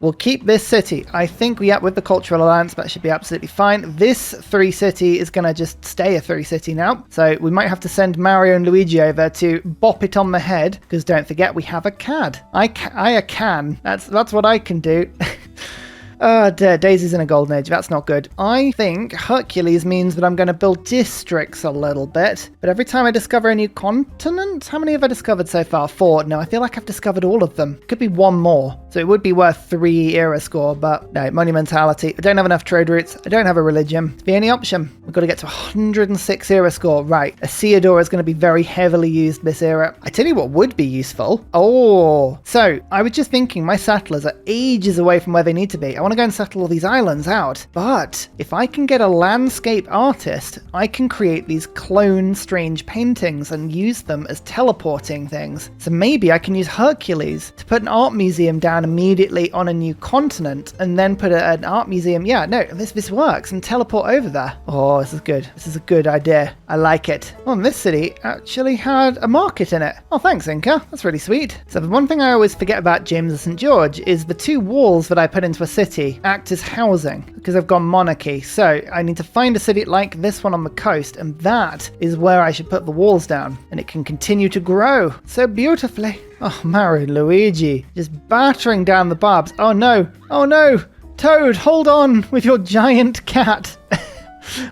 We'll keep this city. I think, yeah, with the cultural alliance, that should be absolutely fine. This 3 city is going to just stay a 3 city now. So we might have to send Mario and Luigi over to bop it on the head, because don't forget, we have a CAD. I can. That's what I can do. Oh dear, Daisy's in a golden age. That's not good. I think Hercules means that I'm going to build districts a little bit. But every time I discover a new continent, how many have I discovered so far? 4. No, I feel like I've discovered all of them. Could be 1 more. So it would be worth 3 era score, but no, monumentality. I don't have enough trade routes. I don't have a religion. It's the only option. We've got to get to 106 era score. Right, a Theodora is going to be very heavily used this era. I tell you what would be useful. Oh, so I was just thinking my settlers are ages away from where they need to be. I want to go and settle all these islands out, but if I can get a landscape artist, I can create these clone strange paintings and use them as teleporting things. So maybe I can use Hercules to put an art museum down immediately on a new continent and then put an art museum. Yeah, no, this works, and teleport over there. Oh, this is good. This is a good idea. I like it. Oh, and this city actually had a market in it. Oh, thanks, Inca. That's really sweet. So the one thing I always forget about James of St. George is the 2 walls that I put into a city act as housing because I've gone monarchy. So I need to find a city like this one on the coast, and that is where I should put the walls down, and it can continue to grow so beautifully. Oh, Mario and Luigi just battering down the barbs. Oh no, oh no, Toad, hold on with your giant cat.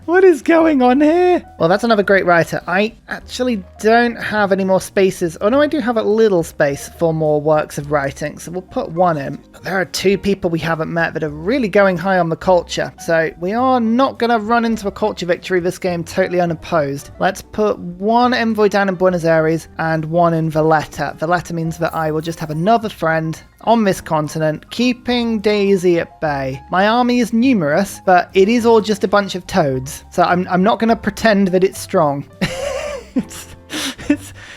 What is going on here? Well, that's another great writer. I actually don't have any more spaces. Oh no, I do have a little space for more works of writing, so we'll put 1 in. There are 2 people we haven't met that are really going high on the culture, so we are not going to run into a culture victory this game totally unopposed. Let's put 1 envoy down in Buenos Aires and 1 in Valletta. Valletta means that I will just have another friend on this continent, keeping Daisy at bay. My army is numerous, but it is all just a bunch of toads, so I'm not going to pretend that it's strong.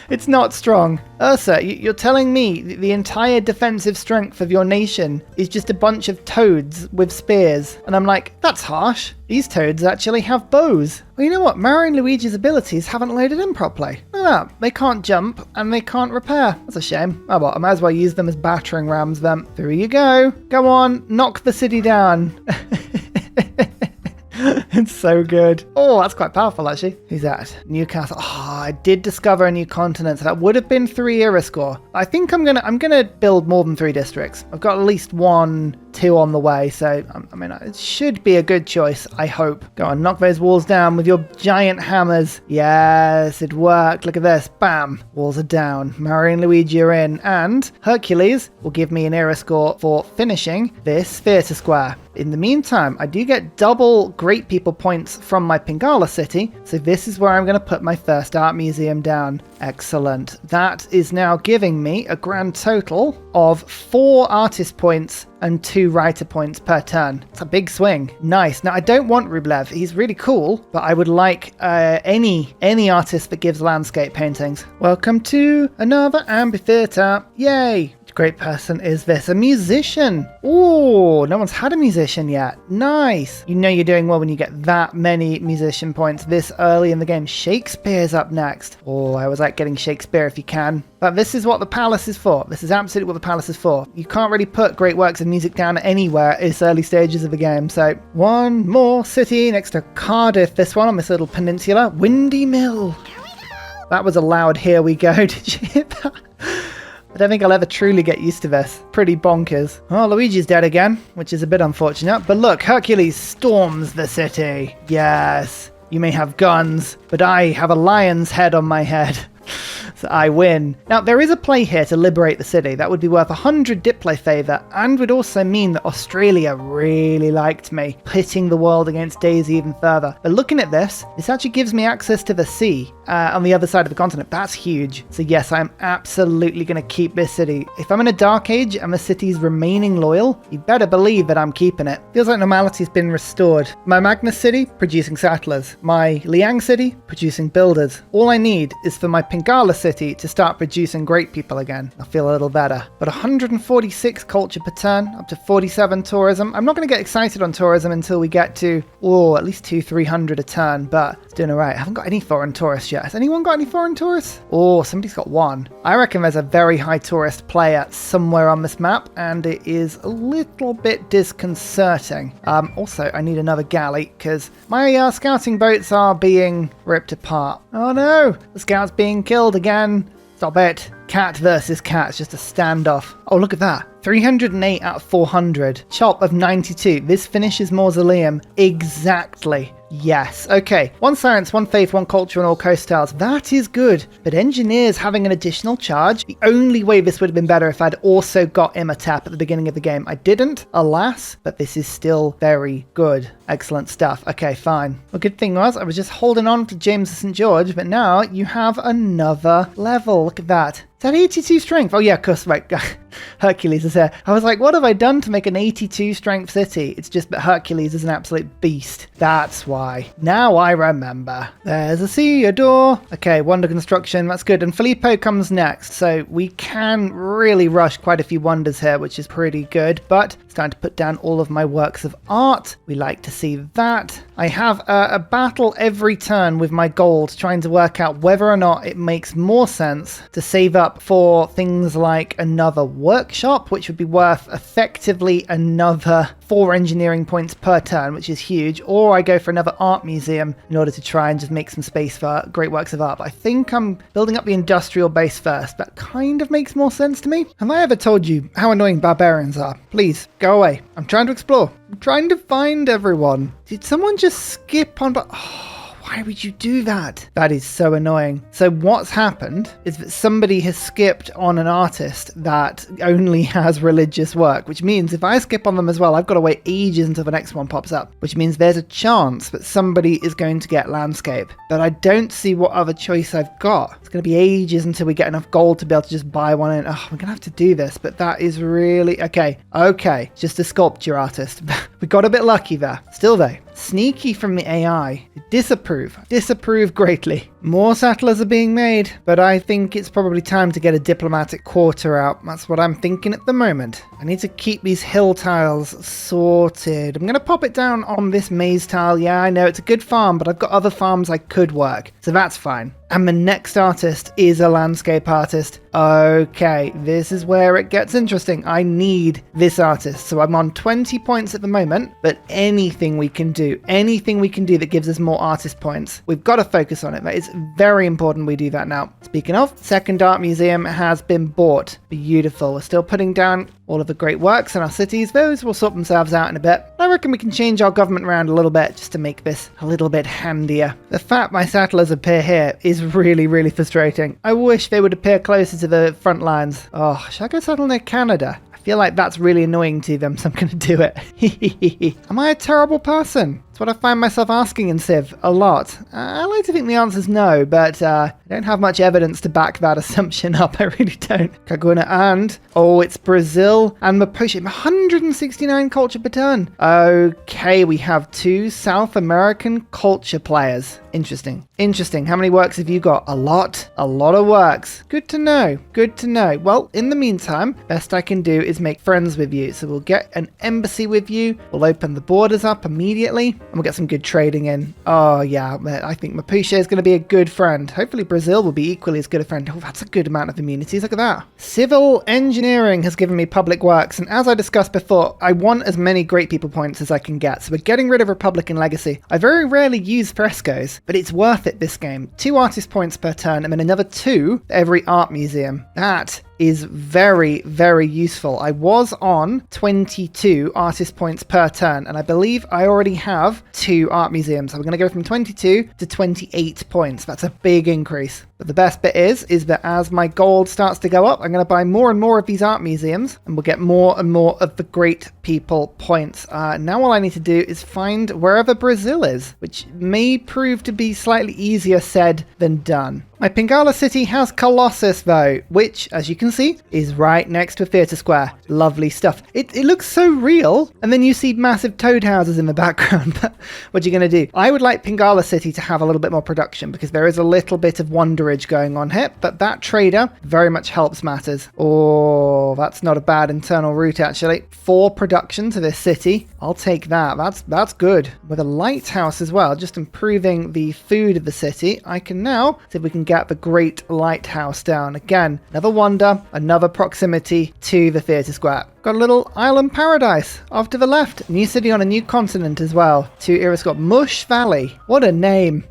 It's not strong. Ursa, you're telling me the entire defensive strength of your nation is just a bunch of toads with spears? And I'm like, that's harsh. These toads actually have bows. Well, you know what? Mario and Luigi's abilities haven't loaded in properly. Look at that. They can't jump and they can't repair. That's a shame. Oh well, I might as well use them as battering rams then. Through you go. Go on, knock the city down. It's so good. Oh, that's quite powerful, actually. Who's that? Newcastle. Oh, I did discover a new continent. So that would have been 3 era score. I think I'm gonna build more than 3 districts. I've got at least 1, 2 on the way. So, I mean, it should be a good choice, I hope. Go on, knock those walls down with your giant hammers. Yes, it worked. Look at this. Bam. Walls are down. Mario and Luigi are in. And Hercules will give me an era score for finishing this theatre square. In the meantime, I do get double great people points from my Pingala city, so this is where I'm going to put my first art museum down. Excellent. That is now giving me a grand total of 4 artist points and 2 writer points per turn. It's a big swing. Nice. Now, I don't want Rublev. He's really cool, but I would like any artist that gives landscape paintings. Welcome to another amphitheater. Yay. Great person is this? A musician. Ooh, no one's had a musician yet. Nice. You know you're doing well when you get that many musician points this early in the game. Shakespeare's up next. Oh, I always like getting Shakespeare if you can. But this is what the palace is for. This is absolutely what the palace is for. You can't really put great works of music down anywhere at this early stages of the game. So 1 more city next to Cardiff. This one on this little peninsula. Windy Mill. Here we go. That was a loud here we go. Did you hear that? I don't think I'll ever truly get used to this. Pretty bonkers. Oh, Luigi's dead again, which is a bit unfortunate. But look, Hercules storms the city. Yes, you may have guns, but I have a lion's head on my head. So I win. Now, there is a play here to liberate the city. That would be worth 100 diplo favour, and would also mean that Australia really liked me, pitting the world against Daisy even further. But looking at this actually gives me access to the sea on the other side of the continent. That's huge. So yes, I'm absolutely going to keep this city. If I'm in a dark age and the city's remaining loyal, you better believe that I'm keeping it. Feels like normality's been restored. My Magnus city, producing settlers. My Liang city, producing builders. All I need is for my Pingala city city to start producing great people again. I'll feel a little better. But 146 culture per turn, up to 47 tourism. I'm not going to get excited on tourism until we get to, at least 300 a turn, but it's doing all right. I haven't got any foreign tourists yet. Has anyone got any foreign tourists? Oh, somebody's got one. I reckon there's a very high tourist player somewhere on this map, and it is a little bit disconcerting. Also, I need another galley because my scouting boats are being ripped apart. Oh no, the scout's being killed again. Stop it. Cat versus cat. It's just a standoff. Oh, look at that. 308 out of 400. Chop of 92. This finishes Mausoleum exactly. Yes. Okay. 1 science, 1 faith, 1 culture, and all coast tiles. That is good. But engineers having an additional charge. The only way this would have been better if I'd also got Imhotep at the beginning of the game. I didn't, alas, but this is still very good. Excellent stuff. Okay, fine. Well, good thing was I was just holding on to James of St. George, but now you have another level. Look at that. Is that 82 strength? Oh yeah, of course, right. Hercules is here. I was like, what have I done to make an 82 strength city? It's just that Hercules is an absolute beast. That's why. Now I remember. There's a sea, a door. Okay, wonder construction. That's good. And Filippo comes next. So we can really rush quite a few wonders here, which is pretty good. But it's time to put down all of my works of art. We like to see that. I have a battle every turn with my gold, trying to work out whether or not it makes more sense to save up for things like another workshop, which would be worth effectively another 4 engineering points per turn, which is huge, or I go for another art museum in order to try and just make some space for great works of art. But I think I'm building up the industrial base first. That kind of makes more sense to me. Have I ever told you how annoying barbarians are? Please, go away. I'm trying to explore. I'm trying to find everyone. Did someone just skip on? Why would you do that? That is so annoying. So what's happened is that somebody has skipped on an artist that only has religious work, which means if I skip on them as well, I've got to wait ages until the next one pops up, which means there's a chance that somebody is going to get landscape. But I don't see what other choice I've got. It's going to be ages until we get enough gold to be able to just buy one in. Oh, we're going to have to do this, but that is really... Okay. Just a sculpture artist. We got a bit lucky there. Still though, sneaky from the AI. Disapprove greatly. More settlers are being made, but I think it's probably time to get a diplomatic quarter out. That's what I'm thinking at the moment. I need to keep these hill tiles sorted. I'm going to pop it down on this maze tile. Yeah, I know it's a good farm, but I've got other farms I could work, so that's fine. And the next artist is a landscape artist. Okay, this is where it gets interesting. I need this artist. So I'm on 20 points at the moment, but anything we can do that gives us more artist points, we've got to focus on it. That is very important we do that now. Speaking of, second art museum has been bought. Beautiful. We're still putting down all of the great works in our cities. Those will sort themselves out in a bit. I reckon we can change our government around a little bit just to make this a little bit handier. The fact my settlers appear here is really, really frustrating. I wish they would appear closer to the front lines. Oh, should I go settle near Canada? I feel like that's really annoying to them, so I'm going to do it. Am I a terrible person? That's what I find myself asking in Civ a lot. I like to think the answer's no, but I don't have much evidence to back that assumption up. I really don't. Kaguna and... Oh, it's Brazil and Mapuche. 169 culture per turn. Okay, we have 2 South American culture players. Interesting. How many works have you got? A lot of works. Good to know. Well, in the meantime, best I can do is make friends with you. So we'll get an embassy with you. We'll open the borders up immediately and we'll get some good trading in. Oh yeah, I think Mapuche is going to be a good friend. Hopefully Brazil will be equally as good a friend. Oh, that's a good amount of immunities. Look at that. Civil engineering has given me public works. And as I discussed before, I want as many great people points as I can get. So we're getting rid of Republican legacy. I very rarely use frescoes, but it's worth it this game. 2 artist points per turn and then another 2 every art museum. That is very, very useful. I was on 22 artist points per turn, and I believe I already have 2 art museums. So we're going to go from 22 to 28 points. That's a big increase. But the best bit is that as my gold starts to go up, I'm going to buy more and more of these art museums, and we'll get more and more of the great people points. Now all I need to do is find wherever Brazil is, which may prove to be slightly easier said than done. My Pingala city has Colossus though, which, as you can see, is right next to a theatre square. Lovely stuff. It looks so real, and then you see massive toad houses in the background. What are you going to do? I would like Pingala city to have a little bit more production, because there is a little bit of wonder bridge going on here, but that trader very much helps matters. Oh, that's not a bad internal route, actually. 4 production to this city. I'll take that. That's good. With a lighthouse as well, just improving the food of the city, I can now see if we can get the Great Lighthouse down. Again, another wonder, another proximity to the theatre square. Got a little island paradise off to the left. New city on a new continent as well. To Ironclad. Mush Valley. What a name.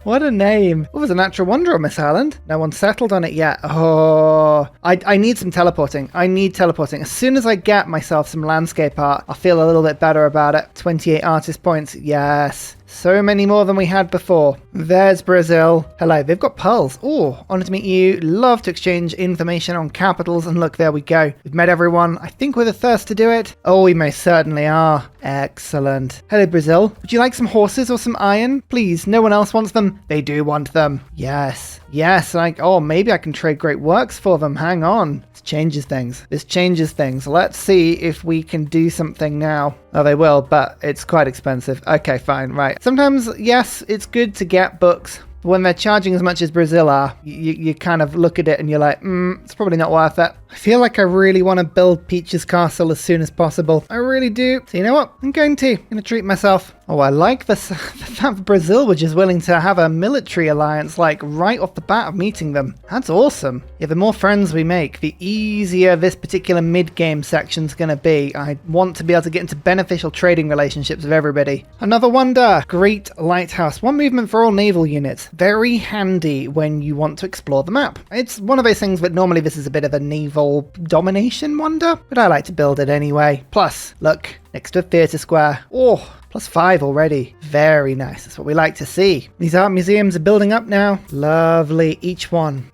What a name. What was a natural wonder on this island? No one settled on it yet. Oh, I need some teleporting. I need teleporting. As soon as I get myself some landscape art, I'll feel a little bit better about it. 28 artist points. Yes. So many more than we had before. There's Brazil. Hello, they've got pearls. Oh, honored to meet you. Love to exchange information on capitals. And look, there we go. We've met everyone. I think we're the first to do it. Oh, we most certainly are. Excellent. Hello, Brazil. Would you like some horses or some iron? Please, no one else wants them. They do want them. Yes. Yes, oh, maybe I can trade great works for them. Hang on. This changes things. This changes things. Let's see if we can do something now. Oh, they will, but it's quite expensive. Okay, fine, right. Sometimes, yes, it's good to get books. When they're charging as much as Brazil are, you kind of look at it and you're like, it's probably not worth it. I feel like I really want to build Peach's castle as soon as possible. I really do. So you know what? I'm going to treat myself. Oh, I like the fact that Brazil were just willing to have a military alliance, like, right off the bat of meeting them. That's awesome. Yeah, the more friends we make, the easier this particular mid-game section's going to be. I want to be able to get into beneficial trading relationships with everybody. Another wonder. Great Lighthouse. 1 movement for all naval units. Very handy when you want to explore the map. It's one of those things that normally this is a bit of a naval domination wonder, but I like to build it anyway. Plus, look, next to a theatre square. Oh, +5 already. Very nice. That's what we like to see. These art museums are building up now. Lovely. Each one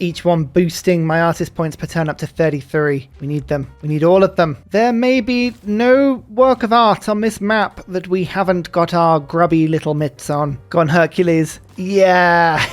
boosting my artist points per turn up to 33. We need them. We need all of them. There may be no work of art on this map that we haven't got our grubby little mitts on. Go on, Hercules. Yeah.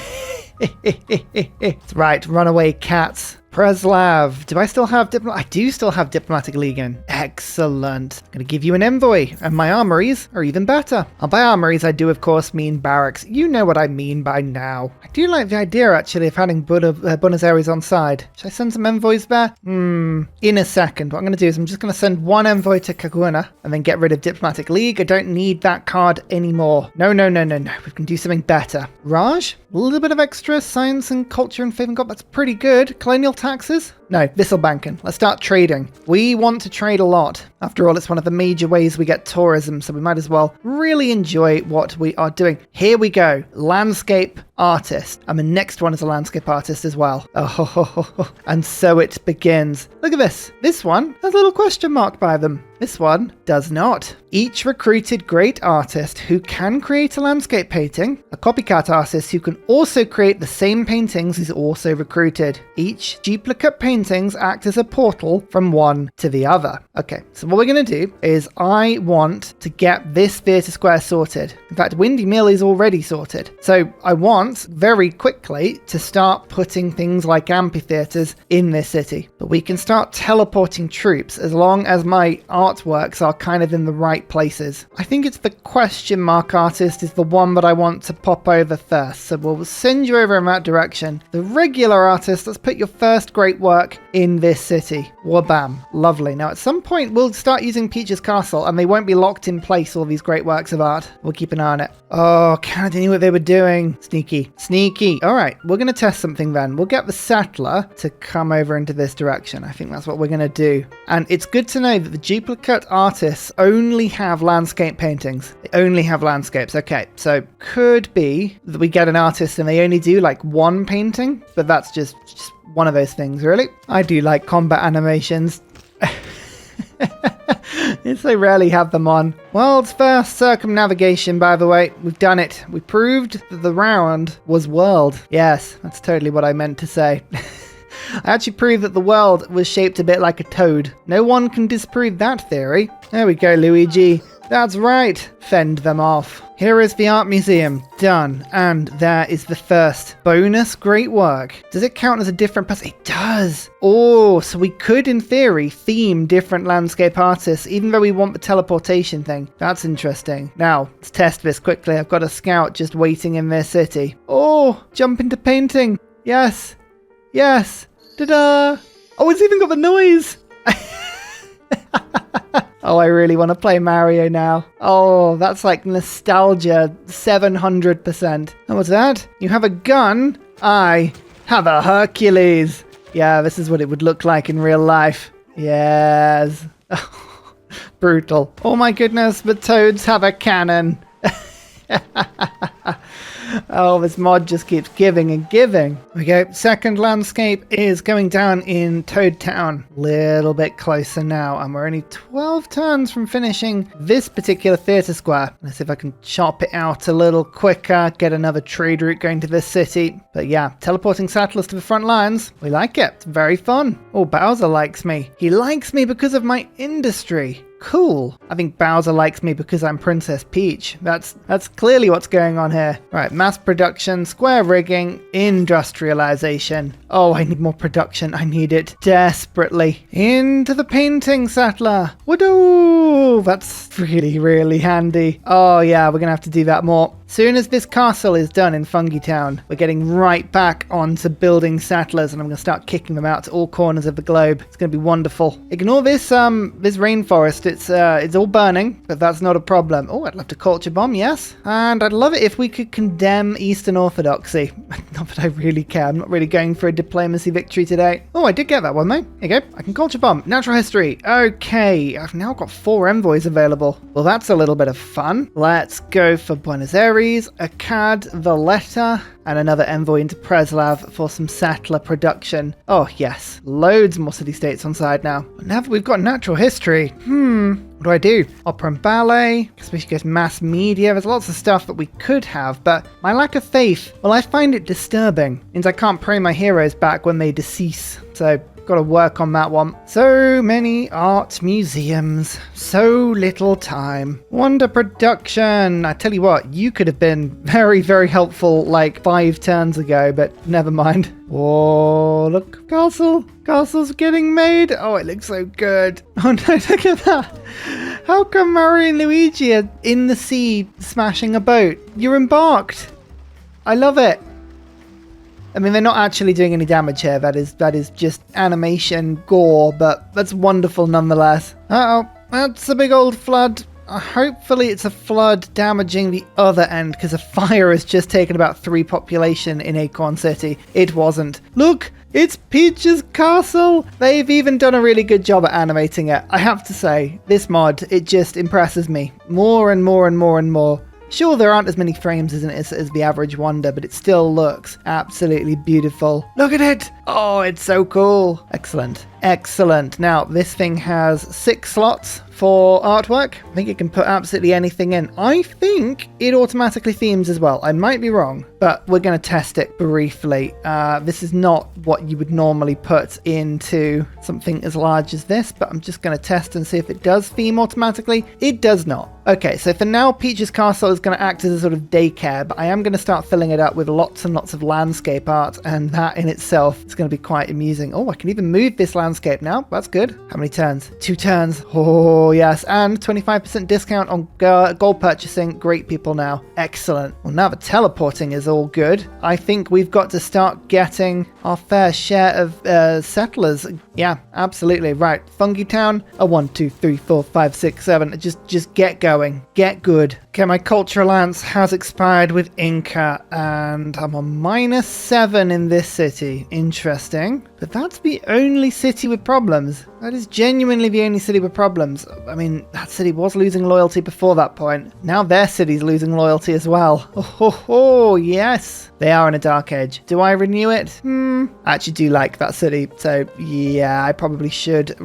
That's right. Runaway cats. Preslav. Do I still have I do still have Diplomatic Legion. Excellent. I'm going to give you an envoy, and my armories are even better. And by armories, I do, of course, mean barracks. You know what I mean by now. I do like the idea, actually, of having Buenos Aires on side. Should I send some envoys there? In a second. What I'm going to do is I'm just going to send 1 envoy to Kaguna, and then get rid of Diplomatic League. I don't need that card anymore. No. We can do something better. Raj? A little bit of extra science and culture and faith. That's pretty good. Colonial taxes? No, this'll banking. Let's start trading. We want to trade a lot. After all, it's one of the major ways we get tourism, so we might as well really enjoy what we are doing. Here we go. Landscape artist. And the next one is a landscape artist as well. Oh, and so it begins. Look at this. This one has a little question mark by them. This one does not. Each recruited great artist who can create a landscape painting, a copycat artist who can also create the same paintings is also recruited. Each duplicate paintings act as a portal from one to the other. Okay, so what we're going to do is I want to get this theatre square sorted. In fact, Windy Mill is already sorted. So I want very quickly to start putting things like amphitheatres in this city. But we can start teleporting troops as long as my artworks are kind of in the right places. I think it's the question mark artist is the one that I want to pop over first. So we'll send you over in that direction. The regular artist, let's put your first great work in this city. Wabam. Lovely. Now at some point we'll start using Peach's Castle and they won't be locked in place, all these great works of art. We'll keep an eye on it. Oh, Canada knew what they were doing. Sneaky. All right, we're going to test something then. We'll get the settler to come over into this direction. I think that's what we're going to do. And it's good to know that the duplicate artists only have landscape paintings. They only have landscapes. Okay, so could be that we get an artist and they only do like 1 painting, but that's just one of those things, really. I do like combat animations. They rarely have them on. World's first circumnavigation, by the way. We've done it. We proved that the round was world. Yes, that's totally what I meant to say. I actually proved that the world was shaped a bit like a toad. No one can disprove that theory. There we go, Luigi. That's right. Fend them off. Here is the art museum. Done. And there is the first bonus great work. Does it count as a different person? It does. Oh, so we could, in theory, theme different landscape artists, even though we want the teleportation thing. That's interesting. Now, let's test this quickly. I've got a scout just waiting in their city. Oh, jump into painting. Yes. Yes. Ta-da. Oh, it's even got the noise. Oh, I really want to play Mario now. Oh, that's like nostalgia 700%. And what's that? You have a gun? I have a Hercules. Yeah, this is what it would look like in real life. Yes. Brutal. Oh my goodness, the toads have a cannon. Oh, this mod just keeps giving and giving. Here we go. Second landscape is going down in Toad Town. Little bit closer now, and we're only 12 turns from finishing this particular theatre square. Let's see if I can chop it out a little quicker, get another trade route going to this city. But yeah, teleporting settlers to the front lines. We like it. It's very fun. Oh, Bowser likes me. He likes me because of my industry. Cool. I think Bowser likes me because I'm Princess Peach. That's clearly what's going on here. Right, mass production, square rigging, industrialization. Oh, I need more production. I need it desperately. Into the painting settler. Woo-doo! That's really, really handy. Oh yeah, we're gonna have to do that more. Soon as this castle is done in Fungi Town, we're getting right back onto building settlers, and I'm going to start kicking them out to all corners of the globe. It's going to be wonderful. Ignore this this rainforest. It's all burning, but that's not a problem. Oh, I'd love to culture bomb, yes. And I'd love it if we could condemn Eastern Orthodoxy. Not that I really care. I'm not really going for a diplomacy victory today. Oh, I did get that one, mate. Here you go. I can culture bomb. Natural history. Okay, I've now got 4 envoys available. Well, that's a little bit of fun. Let's go for Buenos Aires, Akkad, Valletta, and another envoy into Preslav for some settler production. Oh yes, loads more city-states on side now. But now that we've got natural history, what do I do? Opera and ballet, guess we should get mass media. There's lots of stuff that we could have, but my lack of faith, well, I find it disturbing. Means I can't pray my heroes back when they decease. So got to work on that one. So many art museums, so little time. Wonder production. I tell you what, you could have been very, very helpful like 5 turns ago, but never mind. Oh, look, castle. Castle's getting made. Oh, it looks so good. Oh no, look at that. How come Mario and Luigi are in the sea smashing a boat? You're embarked. I love it. I mean, they're not actually doing any damage here. That is just animation gore, but that's wonderful nonetheless. Uh-oh, that's a big old flood. Hopefully it's a flood damaging the other end, because a fire has just taken about 3 population in Acorn City. It wasn't. Look, it's Peach's castle. They've even done a really good job at animating it. I have to say, this mod, it just impresses me more and more and more and more. Sure, there aren't as many frames as the average Wonder, but it still looks absolutely beautiful. Look at it! Oh, it's so cool. Excellent. Excellent. Now, this thing has 6 slots for artwork. I think it can put absolutely anything in. I think it automatically themes as well. I might be wrong, but we're going to test it briefly. This is not what you would normally put into something as large as this, but I'm just going to test and see if it does theme automatically. It does not. Okay, so for now, Peach's Castle is going to act as a sort of daycare, but I am going to start filling it up with lots and lots of landscape art, and that in itself is going to be quite amusing. Oh, I can even move this landscape now. That's good. How many turns? 2 turns. Oh, yes. And 25% discount on gold purchasing. Great people now. Excellent. Well, now the teleporting is all good. I think we've got to start getting our fair share of settlers. Yeah, absolutely. Right. Fungi Town. 1, 2, 3, 4, 5, 6, 7. Just get going. Get good. Okay, my culture allowance has expired with Inca, and I'm on -7 in this city. Interesting. But that's the only city with problems. That is genuinely the only city with problems. I mean, that city was losing loyalty before that point. Now their city's losing loyalty as well. Oh, yes. They are in a dark age. Do I renew it? I actually do like that city, so yeah, I probably should.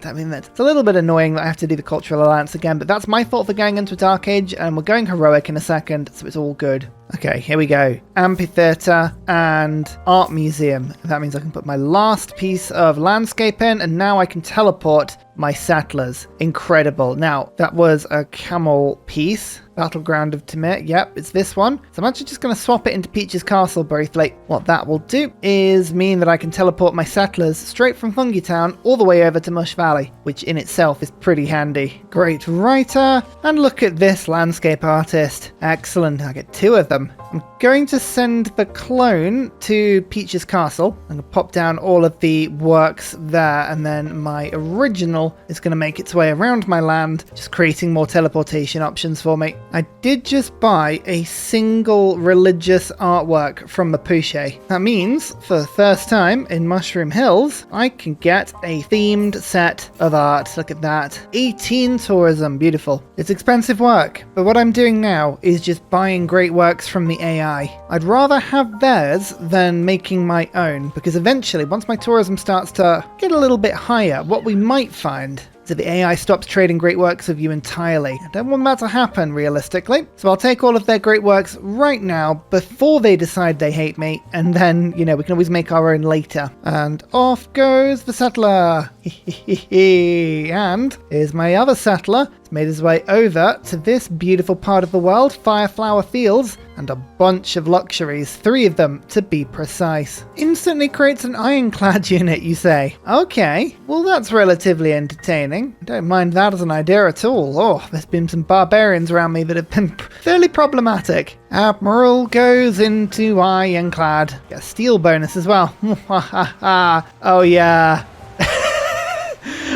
I mean, it's a little bit annoying that I have to do the cultural alliance again, but that's my fault for going into a dark age, and we're going heroic in a second, so it's all good. Okay, here we go. Amphitheatre and art museum. That means I can put my last piece of landscape in, and now I can teleport my settlers. Incredible. Now, that was a camel piece. Battleground of Timir. Yep, it's this one. So I'm actually just going to swap it into Peach's Castle briefly. What that will do is mean that I can teleport my settlers straight from Fungi Town all the way over to Mush Valley, which in itself is pretty handy. Great writer. And look at this landscape artist. Excellent. I get 2 of them. I'm going to send the clone to Peach's Castle. I'm going to pop down all of the works there, and then my original is going to make its way around my land, just creating more teleportation options for me. I did just buy a single religious artwork from Mapuche. That means, for the first time in Mushroom Hills, I can get a themed set of art. Look at that. 18 tourism. Beautiful. It's expensive work, but what I'm doing now is just buying great works from the AI. I'd rather have theirs than making my own, because eventually, once my tourism starts to get a little bit higher, what we might find is that the AI stops trading great works with you entirely. I don't want that to happen, realistically. So I'll take all of their great works right now before they decide they hate me, and then, we can always make our own later. And off goes the settler. And here's my other settler. It's made his way over to this beautiful part of the world, Fireflower Fields, and a bunch of luxuries, 3 of them to be precise. Instantly creates an Ironclad unit, you say? Okay, well that's relatively entertaining. I don't mind that as an idea at all. Oh, there's been some barbarians around me that have been fairly problematic. Admiral goes into Ironclad. Get a steel bonus as well. Oh yeah.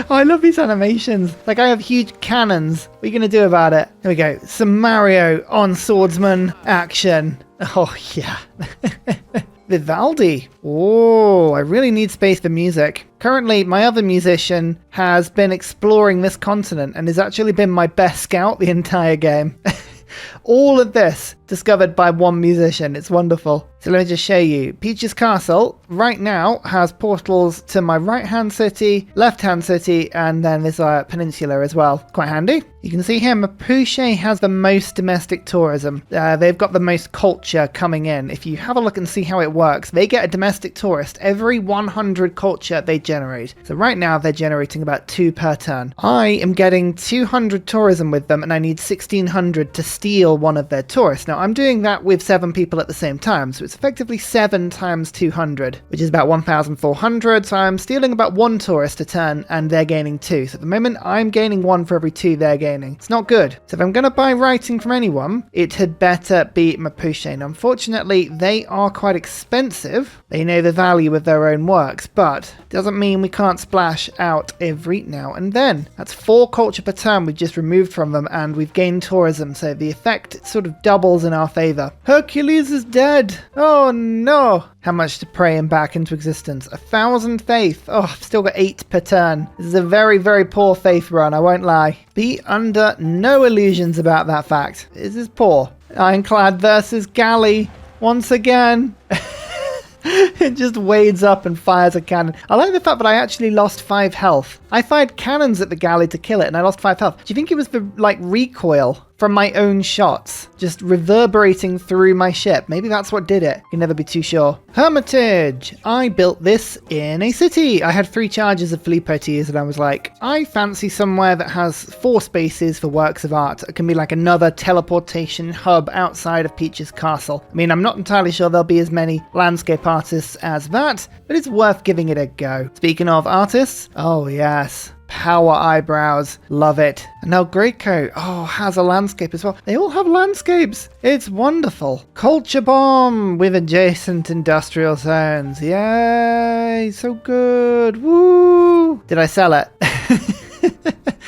Oh, I love these animations. Like, I have huge cannons. What are you going to do about it? Here we go. Some Mario on swordsman action. Oh, yeah. Vivaldi. Oh, I really need space for music. Currently, my other musician has been exploring this continent and has actually been my best scout the entire game. All of this discovered by one musician. It's wonderful. So let me just show you. Peach's Castle right now has portals to my right-hand city, left-hand city, and then this peninsula as well. Quite handy. You can see here Mapuche has the most domestic tourism. They've got the most culture coming in. If you have a look and see how it works, they get a domestic tourist every 100 culture they generate. So right now they're generating about 2 per turn. I am getting 200 tourism with them, and I need 1600 to steal one of their tourists. Now I'm doing that with 7 people at the same time, so it's effectively 7 times 200, which is about 1,400. So I'm stealing about 1 tourist a turn, and they're gaining 2. So at the moment I'm gaining 1 for every 2 they're gaining. It's not good. So if I'm going to buy writing from anyone, it had better be Mapuche. And unfortunately, they are quite expensive. They know the value of their own works, but doesn't mean we can't splash out every now and then. That's 4 culture per turn we've just removed from them, and we've gained tourism, so the effect sort of doubles in our favor. Hercules is dead. Oh no. How much to pray him back into existence? 1,000 faith. Oh, I've still got 8 per turn. This is a very, very poor faith run, I won't lie. Be under no illusions about that fact. This is poor. Ironclad versus Galley. Once again. It just wades up and fires a cannon. I like the fact that I actually lost 5 health. I fired cannons at the galley to kill it and I lost 5 health. Do you think it was the, recoil from my own shots just reverberating through my ship? Maybe that's what did it. You can never be too sure. Hermitage. I built this in a city. I had 3 charges of Filippo to use and I was like, I fancy somewhere that has 4 spaces for works of art. It can be like another teleportation hub outside of Peach's Castle. I mean, I'm not entirely sure there'll be as many landscape artists as that, but it's worth giving it a go. Speaking of artists, oh yes. Power eyebrows. Love it. And now Greco, has a landscape as well. They all have landscapes. It's wonderful. Culture bomb with adjacent industrial zones. Yay, so good. Woo. Did I sell it?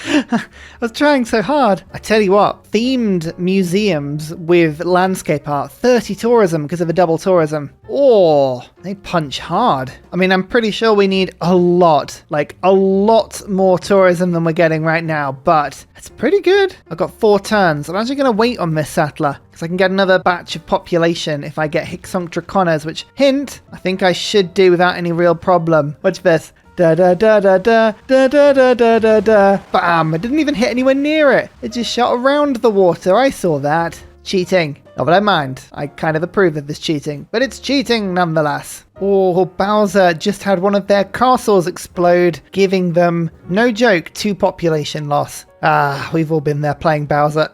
I was trying so hard. I tell you what, themed museums with landscape art, 30 tourism because of a double tourism. Oh, they punch hard. I mean, I'm pretty sure we need a lot more tourism than we're getting right now, but it's pretty good. I've got 4 turns. I'm actually going to wait on this settler because I can get another batch of population if I get Hicksonk Draconas, which, hint, I think I should do without any real problem. Watch this. Da da da da da da da da da da da. Bam! I didn't even hit anywhere near it. It just shot around the water. I saw that. Cheating. Not that I mind. I kind of approve of this cheating, but it's cheating nonetheless. Oh, Bowser just had one of their castles explode, giving them, no joke, 2 population loss. Ah, we've all been there playing Bowser.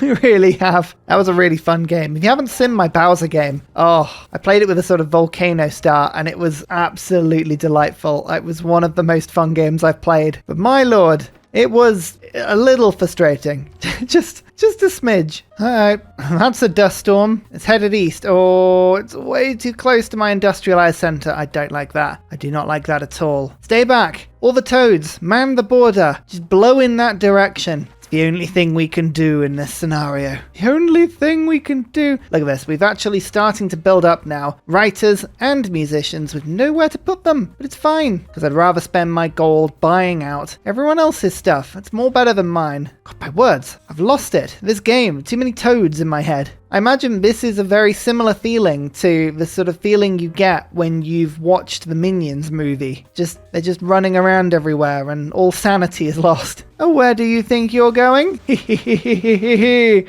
We really have. That was a really fun game. If you haven't seen my Bowser game, I played it with a sort of volcano start, and it was absolutely delightful. It was one of the most fun games I've played. But my lord, it was a little frustrating. just a smidge. Alright, that's a dust storm. It's headed east. Oh, it's way too close to my industrialized center. I don't like that. I do not like that at all. Stay back. All the toads, man the border. Just blow in that direction. It's the only thing we can do in this scenario. The only thing we can do. Look at this. We've actually starting to build up now. Writers and musicians with nowhere to put them. But it's fine, because I'd rather spend my gold buying out everyone else's stuff. It's more better than mine. God, my words. I've lost it. This game. Too many toads in my head. I imagine this is a very similar feeling to the sort of feeling you get when you've watched the Minions movie. They're just running around everywhere and all sanity is lost. Oh, where do you think you're going? Okay,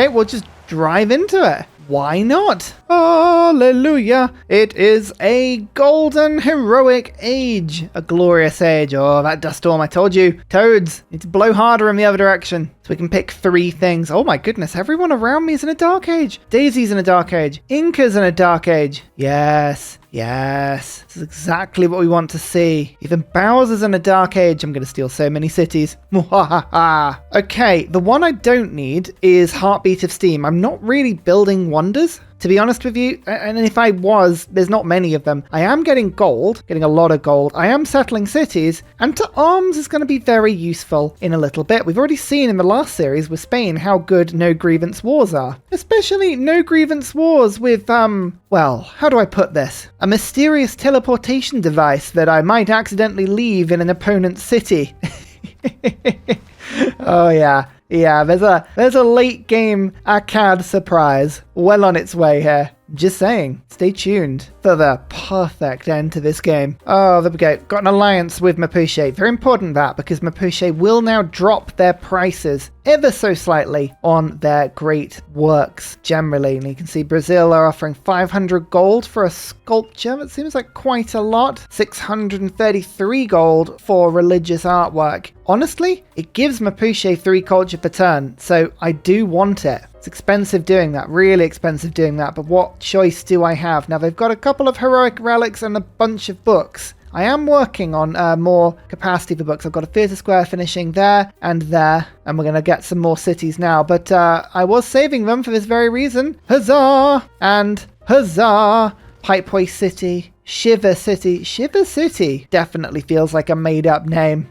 we'll just drive into it. Why not? Hallelujah! It is a golden heroic age. A glorious age. Oh, that dust storm, I told you. Toads, need to blow harder in the other direction. So we can pick 3 things. Oh my goodness, everyone around me is in a dark age. Daisy's in a dark age. Inca's in a dark age. Yes. Yes, this is exactly what we want to see. Even Bowser's in a dark age. I'm going to steal so many cities. Okay, the one I don't need is Heartbeat of Steam. I'm not really building wonders, to be honest with you. And if I was, there's not many of them. I am getting gold, getting a lot of gold. I am settling cities, and to arms is going to be very useful in a little bit. We've already seen in the last series with Spain how good no grievance wars are. Especially no grievance wars with, well, how do I put this? A mysterious teleportation device that I might accidentally leave in an opponent's city. Oh yeah. Yeah, there's a late game arcade surprise well on its way here. Just saying, stay tuned for the perfect end to this game. Oh, there we go. Got an alliance with Mapuche. Very important that, because Mapuche will now drop their prices ever so slightly on their great works generally. And you can see Brazil are offering 500 gold for a sculpture. That seems like quite a lot. 633 gold for religious artwork. Honestly, it gives Mapuche 3 culture per turn, so I do want it. It's expensive doing that, really expensive doing that, but what choice do I have? Now, they've got a couple of heroic relics and a bunch of books. I am working on more capacity for books. I've got a theatre square finishing there, and we're going to get some more cities now, but I was saving them for this very reason. Huzzah! And huzzah! Pipeway City, Shiver City. Shiver City definitely feels like a made-up name.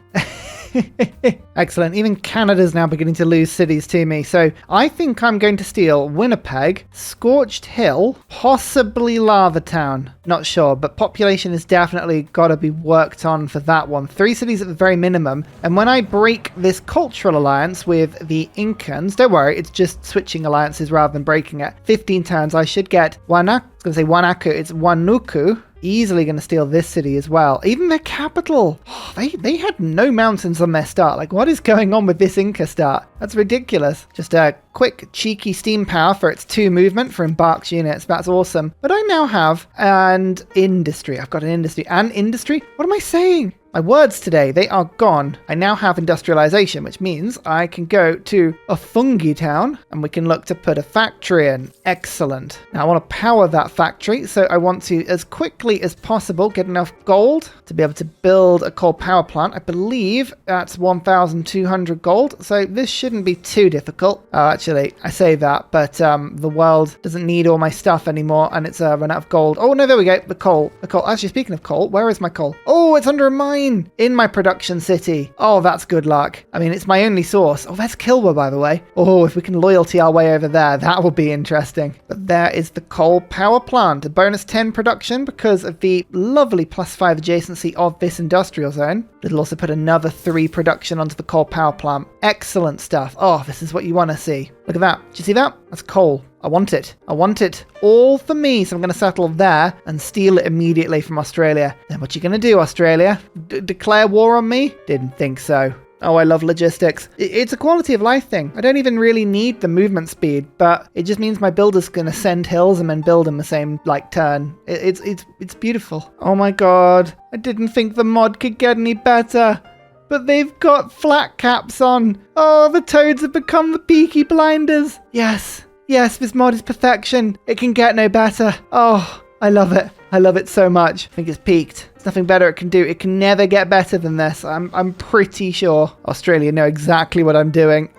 Excellent. Even Canada's now beginning to lose cities to me. So I think I'm going to steal Winnipeg, Scorched Hill, possibly Lava Town. Not sure, but population has definitely got to be worked on for that one. 3 cities at the very minimum. And when I break this cultural alliance with the Incans, don't worry, it's just switching alliances rather than breaking it. 15 turns, I should get Wanaku. I was going to say Wanaku, it's Wanuku. Easily going to steal this city as well. Even their capital. Oh, they had no mountains on their start. Like, what is going on with this Inca start? That's ridiculous. Just a quick, cheeky steam power for its 2 movement for embarked units. That's awesome. But I now have an industry. I've got an industry. An industry? What am I saying? My words today, they are gone. I now have industrialization, which means I can go to a fungi town and we can look to put a factory in. Excellent. Now I want to power that factory, so I want to, as quickly as possible, get enough gold to be able to build a coal power plant. I believe that's 1,200 gold, so this shouldn't be too difficult. Actually, I say that, but the world doesn't need all my stuff anymore, and it's run out of gold. Oh no, there we go, the coal. The coal. Actually, speaking of coal, where is my coal? Oh, it's under a mine in my production city. Oh, that's good luck. I mean, it's my only source. Oh, there's Kilwa, by the way. Oh, if we can loyalty our way over there, that will be interesting. But there is the coal power plant, a bonus 10 production because of the lovely +5 adjacency of this industrial zone. It'll also put another 3 production onto the coal power plant. Excellent stuff. Oh, this is what you want to see. Look at that. Do you see that? That's coal. I want it. I want it all for me. So I'm going to settle there and steal it immediately from Australia. Then what you going to do, Australia? Declare war on me? Didn't think so. Oh, I love logistics. It's a quality of life thing. I don't even really need the movement speed, but it just means my builder's going to send hills and then build in the same, like, turn. It's beautiful. Oh my god. I didn't think the mod could get any better. But they've got flat caps on. Oh, the toads have become the Peaky Blinders. Yes. Yes, this mod is perfection. It can get no better. Oh, I love it. I love it so much. I think it's peaked. There's nothing better it can do. It can never get better than this. I'm pretty sure. Australia know exactly what I'm doing.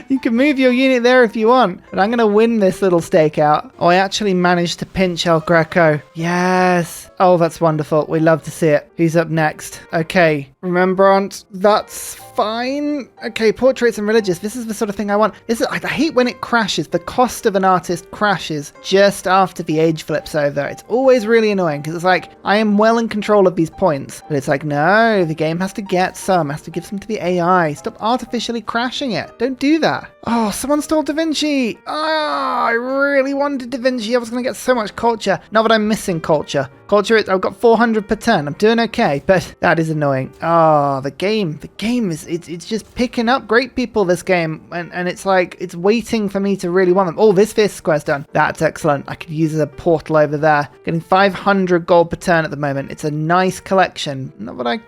You can move your unit there if you want, but I'm going to win this little stakeout. Oh, I actually managed to pinch El Greco. Yes. Oh, that's wonderful. We love to see it. Who's up next? Okay, Rembrandt. That's fine. Okay, portraits and religious. This is the sort of thing I want. I hate when it crashes. The cost of an artist crashes just after the age flips over. It's always really annoying because it's like, I am well in control of these points, but it's like, no, the game has to get some, has to give some to the AI. Stop artificially crashing it. Don't do that. Oh, someone stole Da Vinci. Oh, I really wanted Da Vinci. I was going to get so much culture. Now that I'm missing culture. I've got 400 per turn. I'm doing okay, but that is annoying. Oh, the game is, it's just picking up great people, this game. And it's like, it's waiting for me to really want them. Oh, this fifth square's done. That's excellent. I could use a portal over there. Getting 500 gold per turn at the moment. It's a nice collection. Not that I,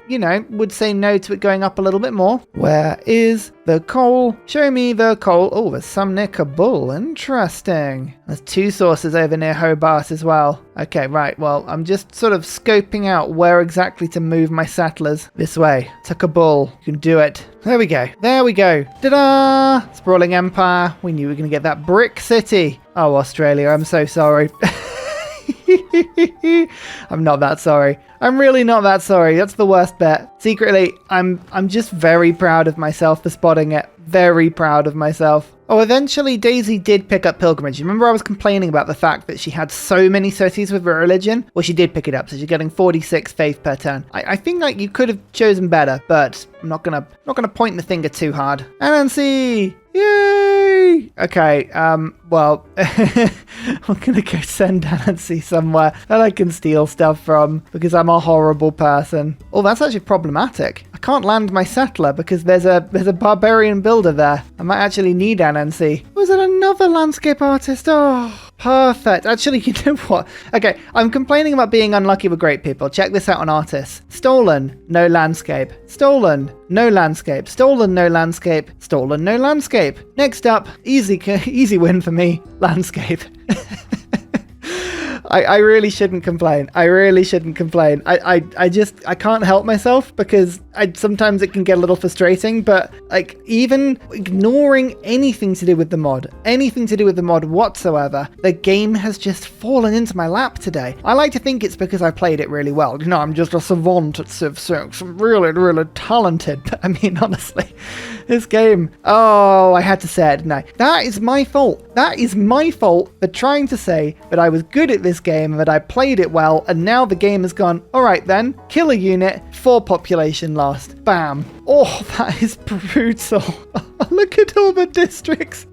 would say no to it going up a little bit more. Where is the coal? Show me the coal. Oh, there's some near Kabul. Interesting. There's 2 sources over near Hobart as well. Okay, right. Well, I'm just sort of scoping out where exactly to move my settlers. This way. To Kabul. You can do it. There we go. There we go. Ta-da! Sprawling Empire. We knew we were going to get that brick city. Oh, Australia. I'm so sorry. I'm not that sorry. I'm really not that sorry. That's the worst bet. Secretly, I'm just very proud of myself for spotting it. Very proud of myself. Oh, eventually Daisy did pick up pilgrimage. Remember I was complaining about the fact that she had so many cities with her religion? Well, she did pick it up, so she's getting 46 faith per turn. I think like you could have chosen better, but I'm not gonna point the finger too hard. Anansi! Yay! Okay, well, I'm gonna go send Anansi somewhere that I can steal stuff from because I'm a horrible person. Oh, that's actually problematic. I can't land my settler because there's a barbarian builder there. I might actually need Anansi. Was it another landscape artist? Oh, perfect. Actually, you know what? Okay, I'm complaining about being unlucky with great people. Check this out on artists. Stolen, no landscape. Stolen, no landscape. Stolen, no landscape. Stolen, no landscape. Next up, easy win for me. Landscape. I really shouldn't complain. I really shouldn't complain. I can't help myself because sometimes it can get a little frustrating, but like even ignoring anything to do with the mod whatsoever, the game has just fallen into my lap today. I like to think it's because I played it really well. I'm just a savant at Civ 6. I'm really, really talented. But I mean, honestly, this game, I had to say it, didn't I? That is my fault. That is my fault for trying to say that I was good at this game and that I played it well, and now the game has gone, all right then, kill a unit, 4 population lost. Bam. Oh, that is brutal. Look at all the districts.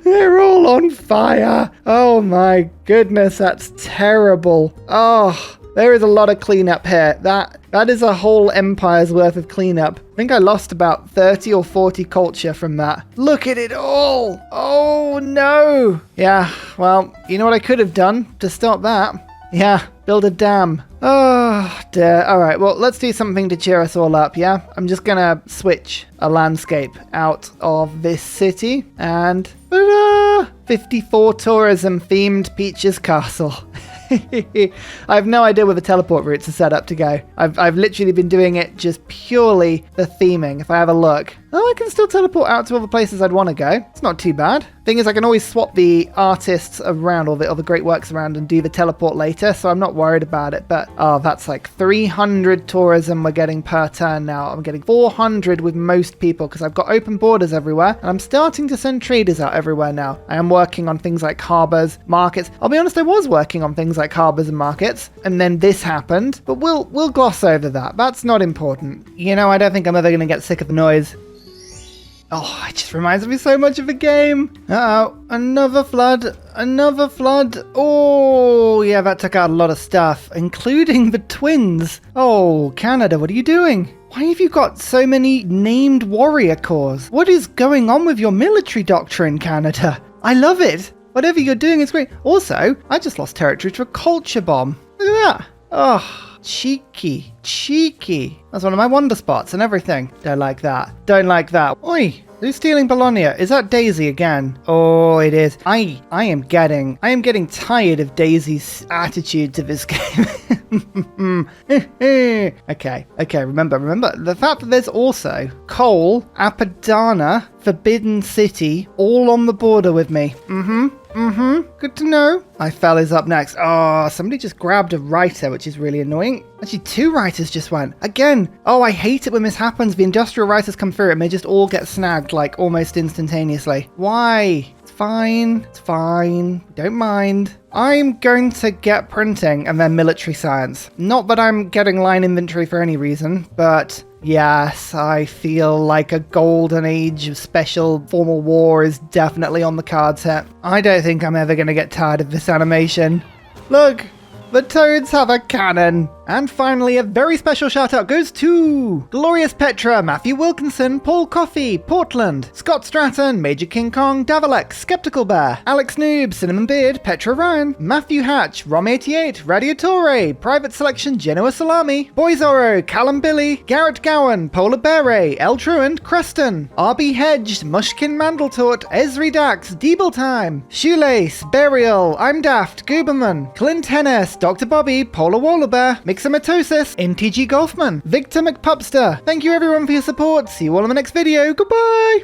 They're all on fire. Oh my goodness, that's terrible. Oh, there is a lot of cleanup here. That is a whole empire's worth of cleanup. I think I lost about 30 or 40 culture from that. Look at it all. Oh no. Yeah, well, you know what I could have done to stop that? Yeah, build a dam. Oh dear. All right, well, let's do something to cheer us all up, yeah? I'm just gonna switch a landscape out of this city and 54 tourism themed Peaches Castle. I have no idea where the teleport routes are set up to go. I've literally been doing it just purely the theming. If I have a look, I can still teleport out to all the places I'd want to go. It's not too bad. Thing is, I can always swap the artists around or the great works around and do the teleport later, so I'm not worried about it. But that's like 300 tourism we're getting per turn now. I'm getting 400 with most people because I've got open borders everywhere, and I'm starting to send traders out everywhere now. I am working on things like harbors, markets. I'll be honest, I was working on things like harbors and markets, and then this happened. But we'll gloss over that. That's not important. I don't think I'm ever going to get sick of the noise. Oh, it just reminds me so much of a game. Uh-oh, another flood. Oh, yeah, that took out a lot of stuff, including the twins. Oh, Canada, what are you doing? Why have you got so many named warrior corps? What is going on with your military doctrine, Canada? I love it. Whatever you're doing is great. Also, I just lost territory to a culture bomb. Look at that. Oh, cheeky. That's one of my wonder spots and everything. Don't like that. Oi. Who's stealing Bologna? Is that Daisy again? Oh, it is. I am getting tired of Daisy's attitude to this game. Okay. Remember the fact that there's also Cole, Apadana, Forbidden City, all on the border with me. Good to know. My fell is up next. Oh, somebody just grabbed a writer, which is really annoying. Actually, 2 writers just went. Again. Oh, I hate it when this happens. The industrial writers come through and they just all get snagged like almost instantaneously. Why? It's fine. Don't mind. I'm going to get printing and then military science. Not that I'm getting line inventory for any reason, but yes, I feel like a golden age of special formal war is definitely on the cards here. I don't think I'm ever going to get tired of this animation. Look, the toads have a cannon. And finally, a very special shout out goes to Glorious Petra, Matthew Wilkinson, Paul Coffey, Portland, Scott Stratton, Major King Kong, Davalex, Skeptical Bear, Alex Noob, Cinnamon Beard, Petra Ryan, Matthew Hatch, Rom88, Radiatore, Private Selection, Genoa Salami, Boyzoro, Callum Billy, Garrett Gowan, Polar Beret, El Truant, Creston, RB Hedged, Mushkin Mandletort, Esri Dax, Deeble Time, Shoelace, Burial, I'm Daft, Gooberman, Clint Hennis, Dr. Bobby, Polar Wallabear, Mixomatosis, MTG Golfman, Victor McPupster. Thank you everyone for your support. See you all in the next video. Goodbye!